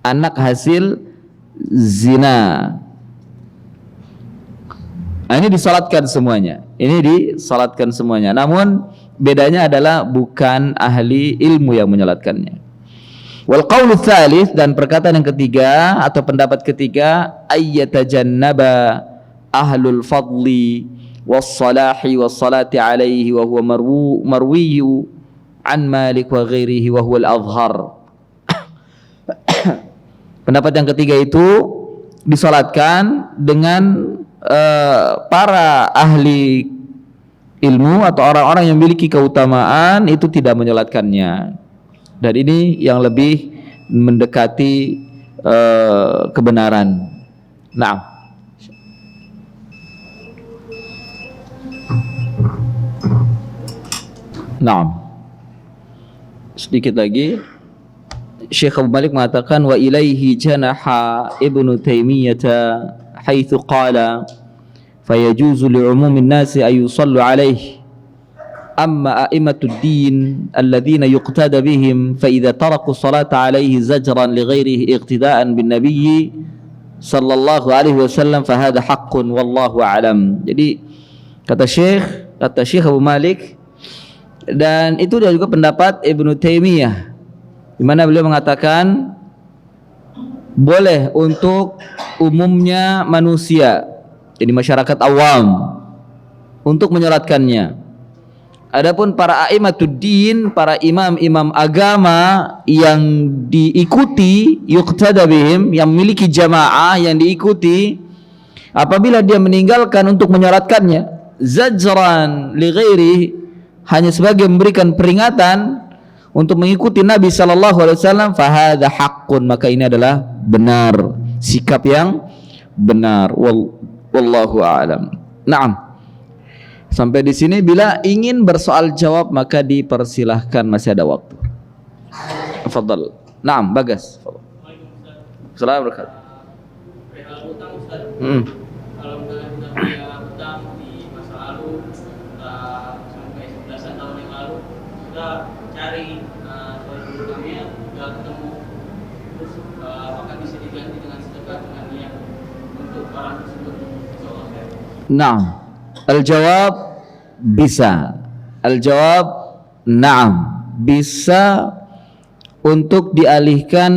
anak hasil zina. Nah, ini disalatkan semuanya. Namun bedanya adalah bukan ahli ilmu yang menyalatkannya. Wal qaulu tsalits, dan perkataan yang ketiga atau pendapat ketiga, ayyatajannaba ahlul fadli was salahi was salati alaihi wa huwa marwiyu an Malik wa ghairihi wa huwa al-azhar. Pendapat yang ketiga itu disalatkan dengan para ahli ilmu atau orang-orang yang memiliki keutamaan itu tidak menyolatkannya, dan ini yang lebih mendekati kebenaran. Nah, sedikit lagi Syekh Abu Malik mengatakan, wa ilaihi janaha Ibnu Taimiyah haitsu qala fayajuzu li'umumin nasi ay yusallu alaihi amma a'immatud din alladhina yuqtada bihim fa idza taraku salata alaihi zajran li ghairihi iqtida'an bin nabiy sallallahu alaihi wasallam fa hadha haqqun wallahu a'lam. Jadi kata Syekh Abu Malik, dan itu dia juga pendapat Ibnu Taimiyah, di mana beliau mengatakan boleh untuk umumnya manusia, jadi masyarakat awam, untuk menyolatkannya. Adapun para a'imatuddin, para imam-imam agama yang diikuti, yuqtada bihim, yang memiliki jamaah yang diikuti, apabila dia meninggalkan untuk menyolatkannya, zajran li ghairi, hanya sebagai memberikan peringatan untuk mengikuti Nabi sallallahu alaihi wasallam, fahadha haqqun, maka ini adalah benar, sikap yang benar. Wallahu a'lam. Naam. Sampai di sini. Bila ingin bersoal jawab maka dipersilahkan, masih ada waktu. Tafadhal. Naam, Bagas. Assalamualaikum warahmatullahi wabarakatuh. Perihal hutang, Ustaz. Kalau misalnya kita punya hutang di masa lalu, sampai 11 tahun yang lalu, kita cari soal hutangnya nggak ketemu, terus apakah bisa diganti dengan sedekah dengan niat untuk orang tersebut? Nah, al-jawab bisa. Al-jawab na'am, bisa untuk dialihkan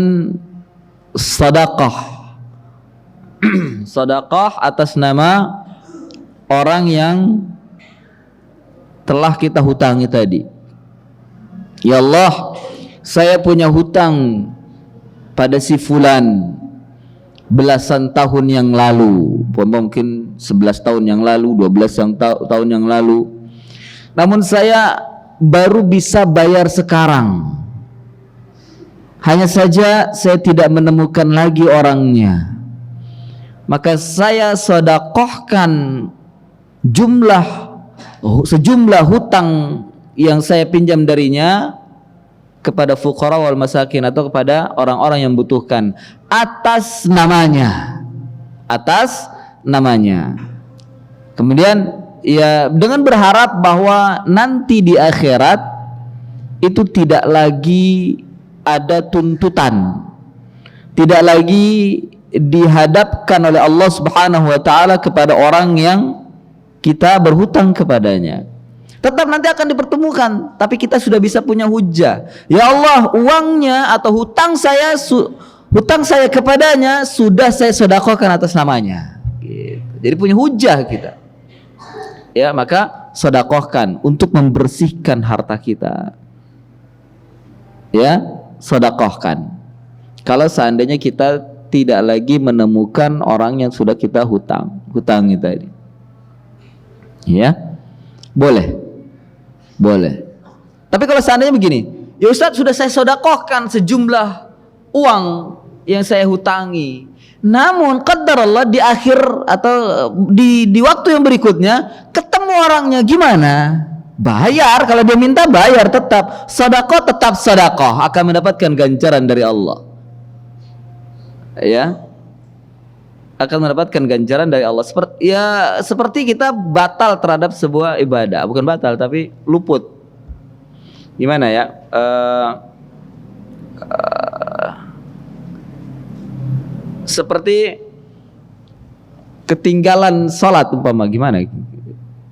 sedekah. Sedekah atas nama orang yang telah kita hutangi tadi. Ya Allah, saya punya hutang pada si fulan belasan tahun yang lalu, mungkin 11 tahun yang lalu, 12 tahun yang lalu, namun saya baru bisa bayar sekarang. Hanya saja saya tidak menemukan lagi orangnya, maka saya sedekahkan sejumlah hutang yang saya pinjam darinya kepada fuqara wal masakin, atau kepada orang-orang yang membutuhkan, atas namanya. Kemudian ya, dengan berharap bahwa nanti di akhirat itu tidak lagi ada tuntutan, tidak lagi dihadapkan oleh Allah Subhanahu wa taala kepada orang yang kita berhutang kepadanya. Tetap nanti akan dipertemukan, tapi kita sudah bisa punya hujjah. Ya Allah, uangnya atau hutang saya kepadanya sudah saya sedekahkan atas namanya. Gitu. Jadi punya hujjah kita. ya maka sedekahkan untuk membersihkan harta kita. Ya, sedekahkan. Kalau seandainya kita tidak lagi menemukan orang yang sudah kita hutangi tadi. Ya. Boleh. Tapi kalau seandainya begini, ya Ustaz, sudah saya sedekahkan sejumlah uang yang saya hutangi. Namun qadar Allah di akhir atau di waktu yang berikutnya ketemu orangnya, gimana? Bayar, kalau dia minta bayar tetap. Sedekah akan mendapatkan ganjaran dari Allah. Ya. Akan mendapatkan ganjaran dari Allah. Seperti kita batal terhadap sebuah ibadah, bukan batal tapi luput. Gimana ya? Seperti ketinggalan sholat umpama, gimana?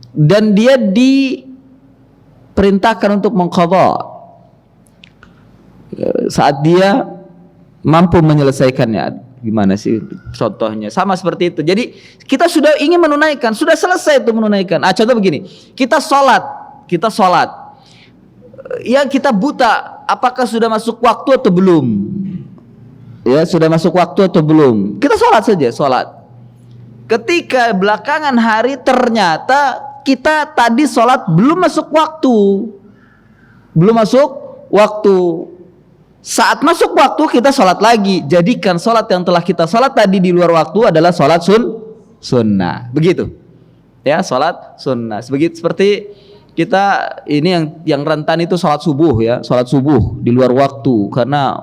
Dan dia diperintahkan untuk mengqadha saat dia mampu menyelesaikannya. Gimana sih contohnya? Sama seperti itu. Jadi kita sudah ingin menunaikan, sudah selesai itu menunaikan. Contoh begini, kita sholat, ya kita buta, apakah sudah masuk waktu atau belum? Ya, sudah masuk waktu atau belum? Kita sholat saja, sholat. Ketika belakangan hari ternyata kita tadi sholat belum masuk waktu. Saat masuk waktu kita sholat lagi. Jadikan sholat yang telah kita sholat tadi di luar waktu adalah sholat sunnah. Begitu. Ya, sholat sunnah. Seperti kita ini yang rentan itu sholat subuh ya. Sholat subuh di luar waktu. Karena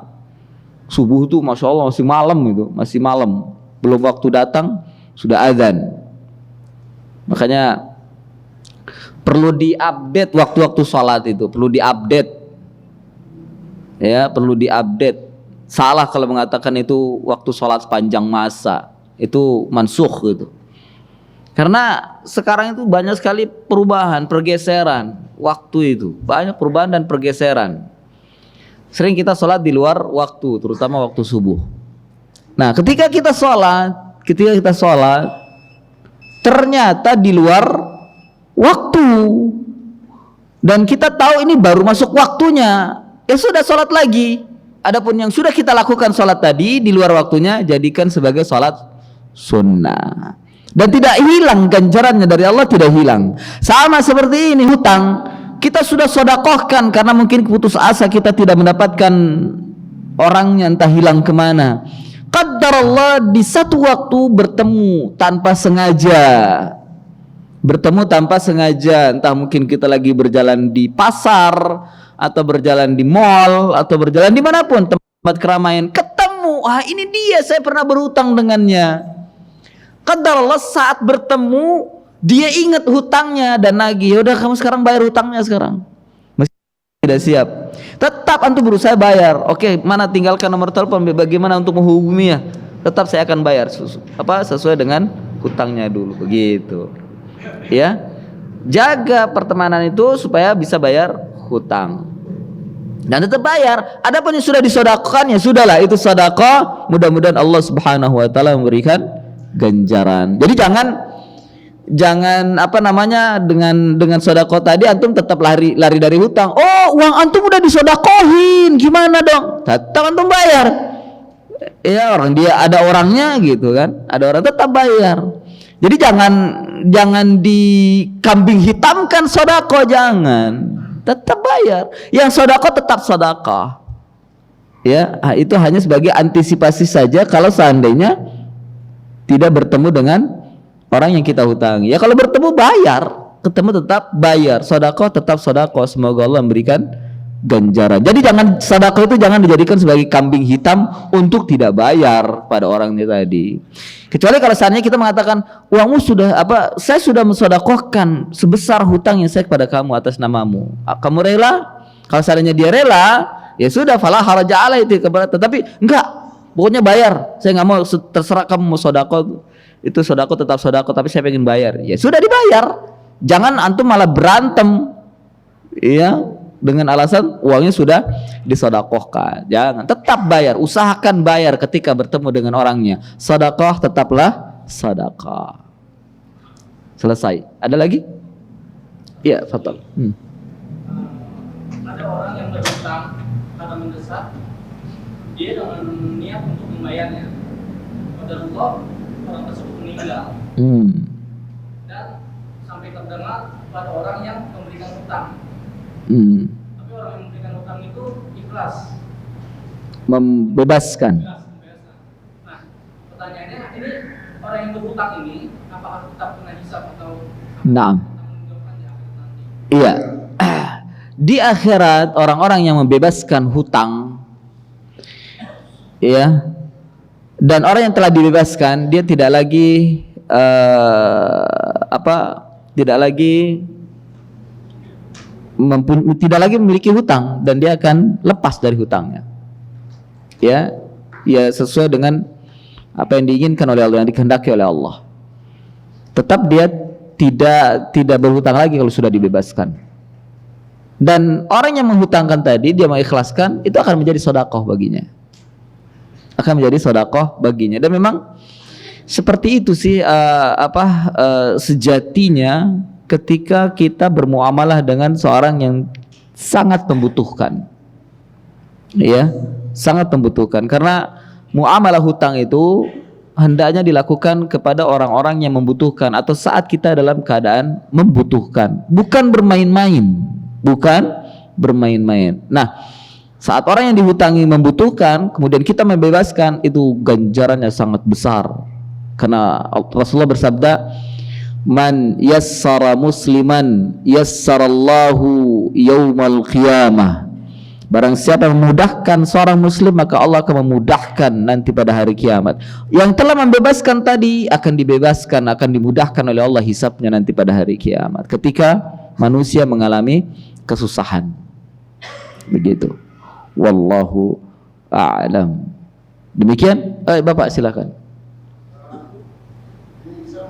subuh itu Masya Allah masih malam. Belum waktu datang sudah azan. Makanya perlu diupdate waktu-waktu sholat itu. Perlu diupdate. Ya, perlu diupdate. Salah kalau mengatakan itu waktu sholat sepanjang masa, itu mansukh gitu. Karena sekarang itu banyak sekali perubahan, pergeseran waktu itu, banyak perubahan dan pergeseran. Sering kita sholat di luar waktu, terutama waktu subuh. Nah, ketika kita sholat, ternyata di luar waktu, dan kita tahu ini baru masuk waktunya. Ya sudah, sholat lagi. Adapun yang sudah kita lakukan sholat tadi di luar waktunya, jadikan sebagai sholat sunnah. Dan tidak hilang ganjarannya dari Allah, tidak hilang. Sama seperti ini hutang. Kita sudah sedekahkan karena mungkin putus asa kita tidak mendapatkan orangnya, entah hilang kemana. Qadar Allah di satu waktu bertemu tanpa sengaja. Entah mungkin kita lagi berjalan di pasar, atau berjalan di mall, atau berjalan dimanapun tempat keramaian, ketemu, ini dia, saya pernah berhutang dengannya. Qadar Allah saat bertemu dia ingat hutangnya dan nagih. Ya udah, kamu sekarang bayar hutangnya sekarang. Masih tidak siap, tetap antum berusaha bayar. Oke, mana tinggalkan nomor telepon, bagaimana untuk menghubunginya? Tetap saya akan bayar sesuai dengan hutangnya dulu, begitu. Ya, jaga pertemanan itu supaya bisa bayar hutang. Dan tetap bayar. Adapun yang sudah disodakkan, ya sudahlah, itu sedekah. Mudah-mudahan Allah Subhanahu wa taala memberikan ganjaran. Jadi jangan dengan sedekah tadi antum tetap lari dari hutang. Oh, uang antum udah disedekahin, gimana dong? Tetap antum bayar. Ya, dia ada orangnya gitu kan. Ada orang, tetap bayar. Jadi jangan dikambing hitamkan sedekah, jangan. Tetap bayar. Yang sedekah tetap sedekah. Ya, itu hanya sebagai antisipasi saja kalau seandainya tidak bertemu dengan orang yang kita hutangi. Ya, kalau bertemu bayar, ketemu tetap bayar. Sedekah tetap sedekah. Semoga Allah memberikan ganjaran. Jadi sedekah itu jangan dijadikan sebagai kambing hitam untuk tidak bayar pada orangnya tadi. Kecuali kalau seandainya kita mengatakan, uangmu saya sudah mensedekahkan sebesar hutang yang saya kepada kamu atas namamu. Kamu rela? Kalau seandainya dia rela, ya sudah, fala haraja alaihi itu keberatan. Tapi enggak, pokoknya bayar. Saya enggak mau, terserah kamu mau sedekah. Itu sedekah tetap sedekah, tapi saya pengen bayar. Ya sudah, dibayar. Jangan antum malah berantem. Iya, dengan alasan uangnya sudah disedekahkan. Jangan, tetap bayar, usahakan bayar ketika bertemu dengan orangnya. Sedekah tetaplah sedekah. Selesai. Ada lagi? Ya, fatal. Ada orang yang berhutang karena mendesak, dia dengan niat untuk membayarnya. Qadarullah orang tersebut meninggal dan sampai terdengar pada orang yang memberikan hutang. Tapi orang yang memberikan hutang itu ikhlas, Membebaskan. Nah, pertanyaannya ini orang yang berhutang ini apakah tetap kena hisab atau Naam. meninggalkan di akhirat nanti? Iya. Di akhirat orang-orang yang membebaskan hutang, ya, dan orang yang telah dibebaskan dia tidak lagi tidak lagi memiliki hutang dan dia akan lepas dari hutangnya. Ya, sesuai dengan apa yang diinginkan oleh Allah, yang dikehendaki oleh Allah. Tetap dia tidak berhutang lagi kalau sudah dibebaskan. Dan orang yang menghutangkan tadi dia mengikhlaskan, itu akan menjadi sedekah baginya. Akan menjadi sedekah baginya. Dan memang seperti itu sih sejatinya ketika kita bermuamalah dengan seorang yang sangat membutuhkan. Ya, sangat membutuhkan, karena muamalah hutang itu hendaknya dilakukan kepada orang-orang yang membutuhkan atau saat kita dalam keadaan membutuhkan, bukan bermain-main. Nah, saat orang yang dihutangi membutuhkan, kemudian kita membebaskan, itu ganjarannya sangat besar. Karena Rasulullah bersabda, "Man yassara musliman yassarallahu yaumal qiyamah." Barang siapa memudahkan seorang muslim, maka Allah akan memudahkan nanti pada hari kiamat. Yang telah membebaskan tadi akan dibebaskan, akan dimudahkan oleh Allah hisabnya nanti pada hari kiamat, ketika manusia mengalami kesusahan. Begitu. Wallahu a'lam. Demikian. Bapak silakan. Ini bisa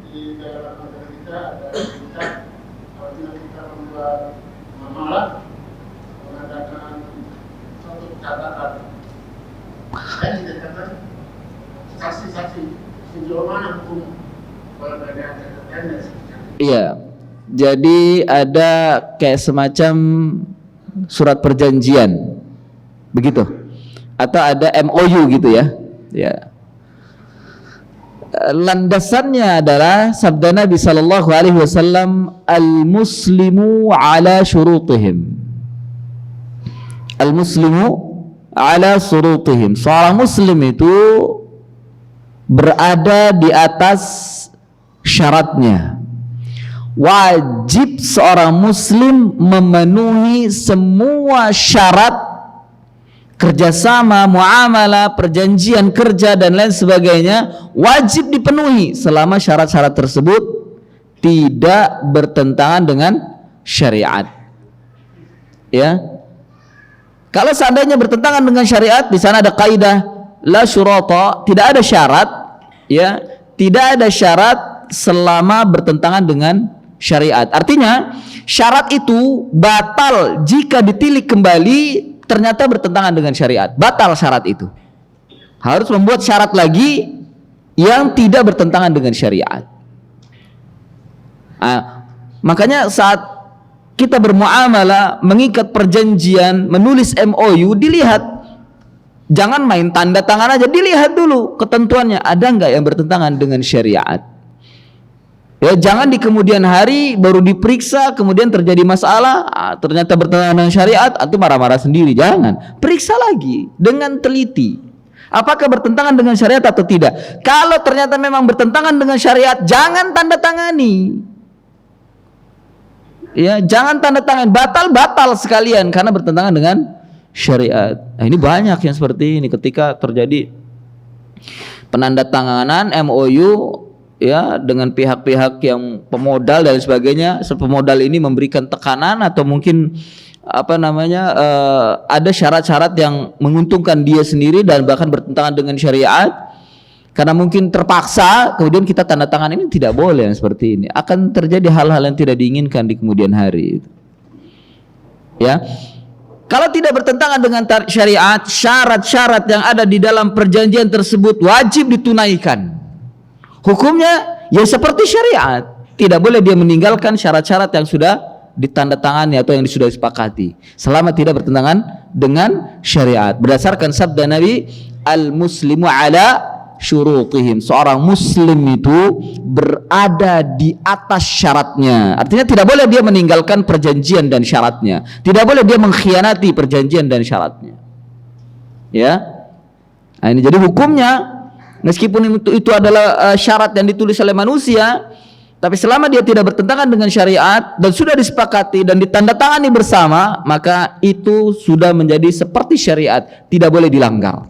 di dalam agama kita ada perintah apabila kita membuat muamalah mengadakan suatu catatan dan dikatakan saksi-saksi sejauh mana hukum kalau ada catatan dan sebagainya. Iya. Jadi ada kayak semacam surat perjanjian, begitu, atau ada MOU gitu ya. Ya. Landasannya adalah sabda Nabi Sallallahu Alaihi Wasallam, al-muslimu ala syurutihim. Al-muslimu ala syurutihim. Seorang muslim itu berada di atas syaratnya. Wajib seorang muslim memenuhi semua syarat kerjasama, muamalah, perjanjian kerja dan lain sebagainya, wajib dipenuhi selama syarat-syarat tersebut tidak bertentangan dengan syariat. Ya, kalau seandainya bertentangan dengan syariat, di sana ada kaidah la syurata, tidak ada syarat, ya, tidak ada syarat selama bertentangan dengan syariat. Artinya syarat itu batal jika ditilik kembali ternyata bertentangan dengan syariat. Batal syarat itu. Harus membuat syarat lagi yang tidak bertentangan dengan syariat. Makanya saat kita bermuamalah, mengikat perjanjian, menulis MOU, dilihat, jangan main tanda tangan aja, dilihat dulu ketentuannya ada nggak yang bertentangan dengan syariat. Ya, jangan di kemudian hari baru diperiksa, kemudian terjadi masalah, ternyata bertentangan dengan syariat, itu marah-marah sendiri. Jangan, periksa lagi dengan teliti. Apakah bertentangan dengan syariat atau tidak? Kalau ternyata memang bertentangan dengan syariat, jangan tanda tangani. Ya, jangan tanda tangan, batal sekalian karena bertentangan dengan syariat. Nah, ini banyak yang seperti ini ketika terjadi penandatanganan MOU, ya, dengan pihak-pihak yang pemodal dan sebagainya. Pemodal ini memberikan tekanan atau mungkin ada syarat-syarat yang menguntungkan dia sendiri dan bahkan bertentangan dengan syariat. Karena mungkin terpaksa, kemudian kita tanda tangan, ini tidak boleh yang seperti ini. Akan terjadi hal-hal yang tidak diinginkan di kemudian hari. Ya, kalau tidak bertentangan dengan syariat, syarat-syarat yang ada di dalam perjanjian tersebut wajib ditunaikan. Hukumnya ya seperti syariat, tidak boleh dia meninggalkan syarat-syarat yang sudah ditandatangani atau yang sudah disepakati selama tidak bertentangan dengan syariat. Berdasarkan sabda Nabi, al-muslimu ala syurutihim, seorang muslim itu berada di atas syaratnya. Artinya tidak boleh dia meninggalkan perjanjian dan syaratnya, tidak boleh dia mengkhianati perjanjian dan syaratnya. Ya, nah, ini jadi hukumnya, meskipun itu adalah syarat yang ditulis oleh manusia, tapi selama dia tidak bertentangan dengan syariat dan sudah disepakati dan ditandatangani bersama, maka itu sudah menjadi seperti syariat, tidak boleh dilanggar.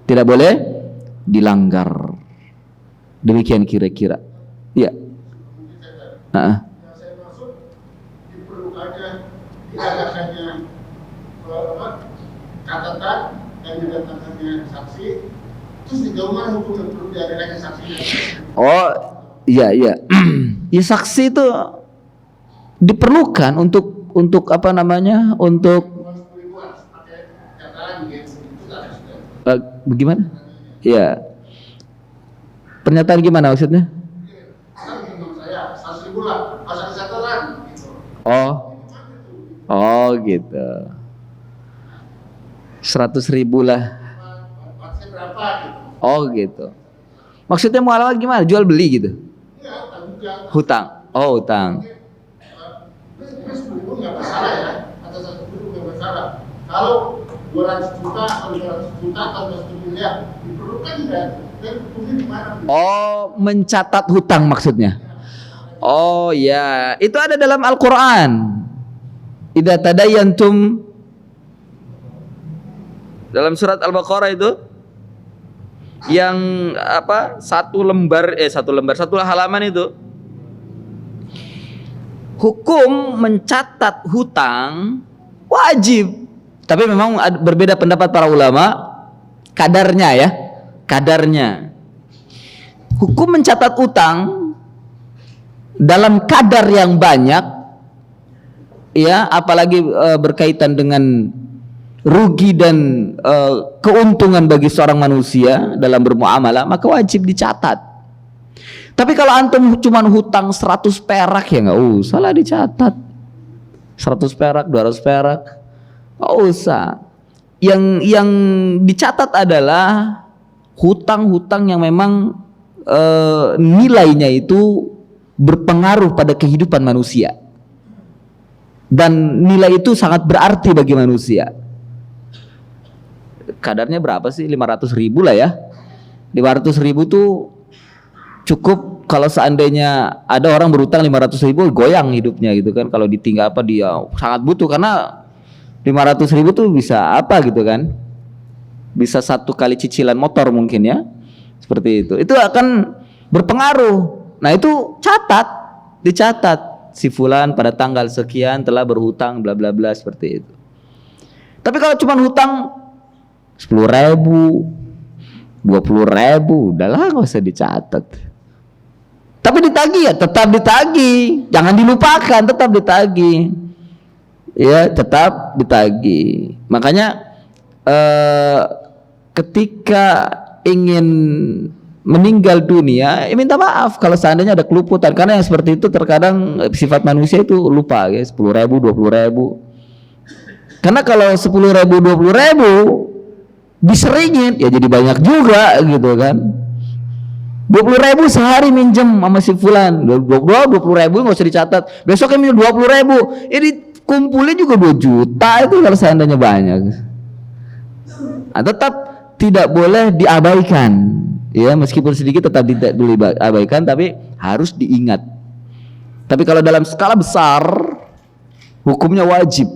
Tidak boleh dilanggar. Demikian kira-kira. Ya. Yang saya maksud diperlukannya diadakannya catatan dan didatangkannya saksi, terus digabungkan hukum yang perlu diadakannya saksi. Oh, iya. Ya, saksi itu diperlukan untuk apa namanya? Untuk bagaimana? Ya. Pernyataan gimana maksudnya? Oh gitu. 100.000 lah. Oh gitu. Maksudnya muamalah gimana? Jual beli gitu? Hutang. Oh, hutang. Kalau 200 juta atau 200 juta atau 200 miliar diperlukan dan hukumnya gimana? Oh, mencatat hutang maksudnya. Oh ya, itu ada dalam Al-Quran. Idza tadayantum, dalam surat Al-Baqarah itu yang apa? Satu halaman itu. Hukum mencatat hutang wajib. Tapi memang berbeda pendapat para ulama kadarnya ya, kadarnya. Hukum mencatat utang dalam kadar yang banyak, ya, apalagi berkaitan dengan rugi dan keuntungan bagi seorang manusia dalam bermuamalah, maka wajib dicatat. Tapi kalau antum cuma hutang 100 perak ya nggak usah lah dicatat. 100 perak, 200 perak. Oh, usah. Yang dicatat adalah hutang-hutang yang memang nilainya itu berpengaruh pada kehidupan manusia dan nilai itu sangat berarti bagi manusia. Kadarnya berapa sih? 500.000 lah ya. 500.000 tuh cukup kalau seandainya ada orang berhutang 500.000, goyang hidupnya gitu kan. Kalau ditinggal apa, dia sangat butuh, karena 500.000 tuh bisa apa gitu kan, bisa 1 kali cicilan motor mungkin ya, seperti itu akan berpengaruh. Nah itu dicatat si fulan pada tanggal sekian telah berhutang bla bla bla, seperti itu. Tapi kalau cuma hutang 10.000, 20.000, udahlah nggak usah dicatat. Tapi ditagih ya tetap ditagih, jangan dilupakan, tetap ditagih. Ya, tetap ditagih. Makanya ketika ingin meninggal dunia, minta maaf kalau seandainya ada keluputan, karena yang seperti itu terkadang sifat manusia itu lupa ya. 10.000, 20.000. Karena kalau 10.000, 20.000 diseringin ya jadi banyak juga gitu kan. 20.000 sehari minjem sama si fulan, 20.000 nggak usah dicatat. Besoknya minjem 20.000, ini kumpulnya juga 2 juta itu kalau seandainya banyak. Nah, tetap tidak boleh diabaikan ya, meskipun sedikit tetap tidak boleh diabaikan, tapi harus diingat. Tapi kalau dalam skala besar hukumnya wajib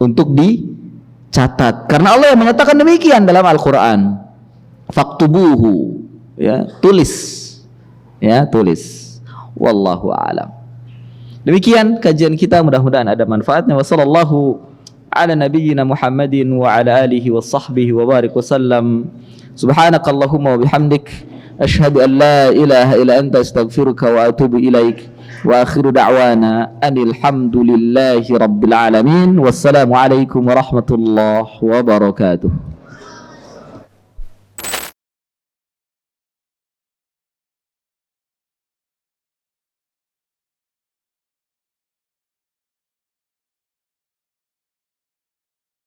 untuk dicatat, karena Allah yang menyatakan demikian dalam Al-Quran. Faktubuhu, ya, tulis, ya, tulis. Wallahu a'lam. Demikian kajian kita, mudah-mudahan ada manfaatnya. Wassallallahu ala nabiyyina Muhammadin wa ala alihi wa sahbihi wa barik wasallam. Subhanakallahumma wa bihamdik, asyhadu an la ilaha illa anta, astaghfiruka wa atubu ilaik. Wa akhiru da'wana anil hamdulillahi rabbil alamin. Wassalamu alaikum warahmatullahi wabarakatuh.